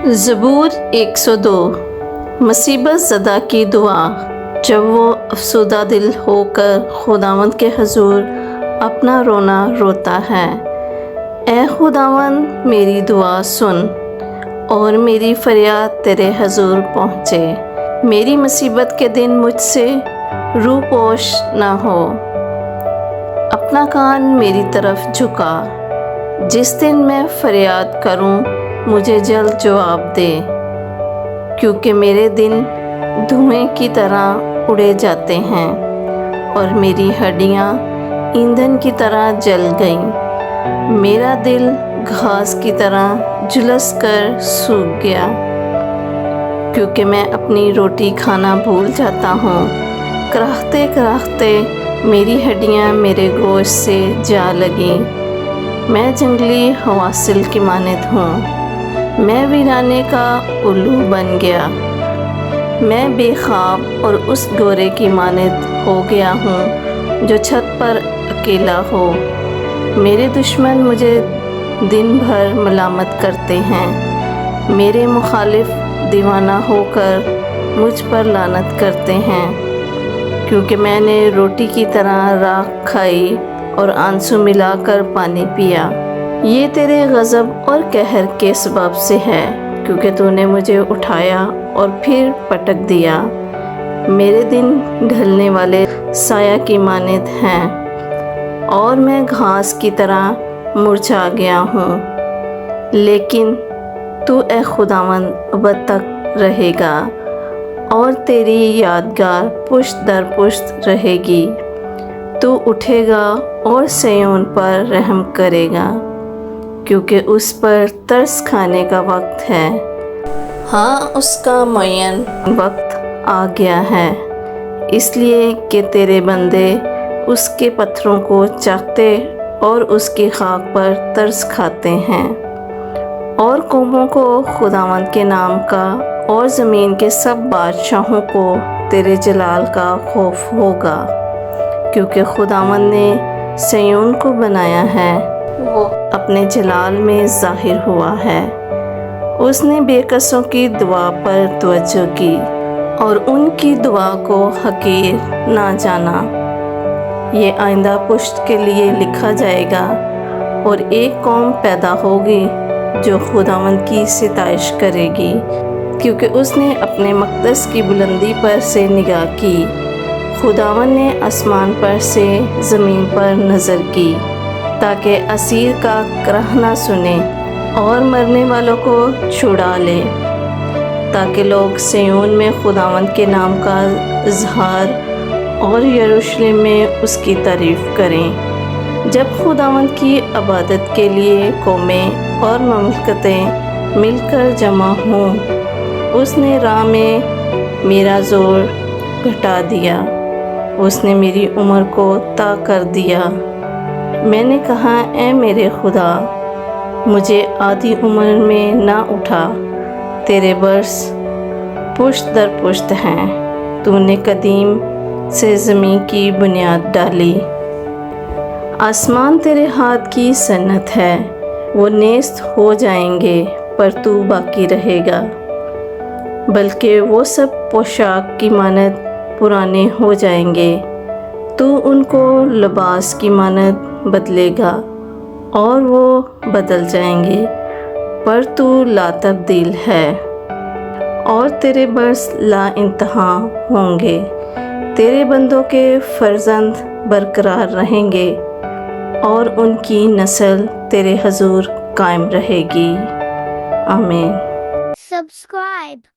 زبور 102 مصیبت زدہ کی دعا۔ جب وہ افسردہ دل ہو کر خداوند کے حضور اپنا رونا روتا ہے، اے خداوند میری دعا سن اور میری فریاد تیرے حضور پہنچے۔ میری مصیبت کے دن مجھ سے روپوش نہ ہو، اپنا کان میری طرف جھکا۔ جس دن میں فریاد کروں مجھے جلد جواب دے، کیونکہ میرے دن دھوئیں کی طرح اڑے جاتے ہیں اور میری ہڈیاں ایندھن کی طرح جل گئیں۔ میرا دل گھاس کی طرح جھلس کر سوکھ گیا، کیونکہ میں اپنی روٹی کھانا بھول جاتا ہوں۔ کراہتے کراہتے میری ہڈیاں میرے گوشت سے جا لگیں۔ میں جنگلی حواسل کی مانند ہوں، میں ویرانے کا الو بن گیا۔ میں بے خواب اور اس گورے کی مانند ہو گیا ہوں جو چھت پر اکیلا ہو۔ میرے دشمن مجھے دن بھر ملامت کرتے ہیں، میرے مخالف دیوانہ ہو کر مجھ پر لعنت کرتے ہیں، کیونکہ میں نے روٹی کی طرح راکھ کھائی اور آنسو ملا کر پانی پیا۔ یہ تیرے غضب اور قہر کے سبب سے ہے، کیونکہ تو نے مجھے اٹھایا اور پھر پٹک دیا۔ میرے دن ڈھلنے والے سایہ کی مانند ہیں اور میں گھاس کی طرح مرجھا گیا ہوں، لیکن تو اے خداوند ابد تک رہے گا اور تیری یادگار پشت در پشت رہے گی۔ تو اٹھے گا اور سیون پر رحم کرے گا، کیونکہ اس پر ترس کھانے کا وقت ہے۔ ہاں، اس کا معین وقت آ گیا ہے، اس لیے کہ تیرے بندے اس کے پتھروں کو چاہتے اور اس کی خاک پر ترس کھاتے ہیں۔ اور قوموں کو خداوند کے نام کا اور زمین کے سب بادشاہوں کو تیرے جلال کا خوف ہوگا، کیونکہ خداوند نے سیون کو بنایا ہے، وہ اپنے جلال میں ظاہر ہوا ہے۔ اس نے بے کسوں کی دعا پر توجہ کی اور ان کی دعا کو حقیر نہ جانا۔ یہ آئندہ پشت کے لیے لکھا جائے گا، اور ایک قوم پیدا ہوگی جو خداوند کی ستائش کرے گی، کیونکہ اس نے اپنے مقدس کی بلندی پر سے نگاہ کی۔ خداوند نے آسمان پر سے زمین پر نظر کی، تاکہ اسیر کا کرہ نہ سنے اور مرنے والوں کو چھڑا لے، تاکہ لوگ سیون میں خداوند کے نام کا اظہار اور یروشلم میں اس کی تعریف کریں۔ جب خداوند کی عبادت کے لیے قومیں اور مملکتیں مل کر جمع ہوں، اس نے راہ میں میرا زور گھٹا دیا، اس نے میری عمر کو طے کر دیا۔ میں نے کہا، اے میرے خدا، مجھے آدھی عمر میں نہ اٹھا۔ تیرے برس پشت در پشت ہیں، تو نے قدیم سے زمین کی بنیاد ڈالی۔ آسمان تیرے ہاتھ کی صنعت ہے، وہ نیست ہو جائیں گے پر تو باقی رہے گا، بلکہ وہ سب پوشاک کی مانند پرانے ہو جائیں گے۔ تو ان کو لباس کی مانند بدلے گا اور وہ بدل جائیں گے، پر تو لا تبدیل ہے اور تیرے برس لا انتہا ہوں گے۔ تیرے بندوں کے فرزند برقرار رہیں گے اور ان کی نسل تیرے حضور قائم رہے گی۔ آمین۔ Subscribe.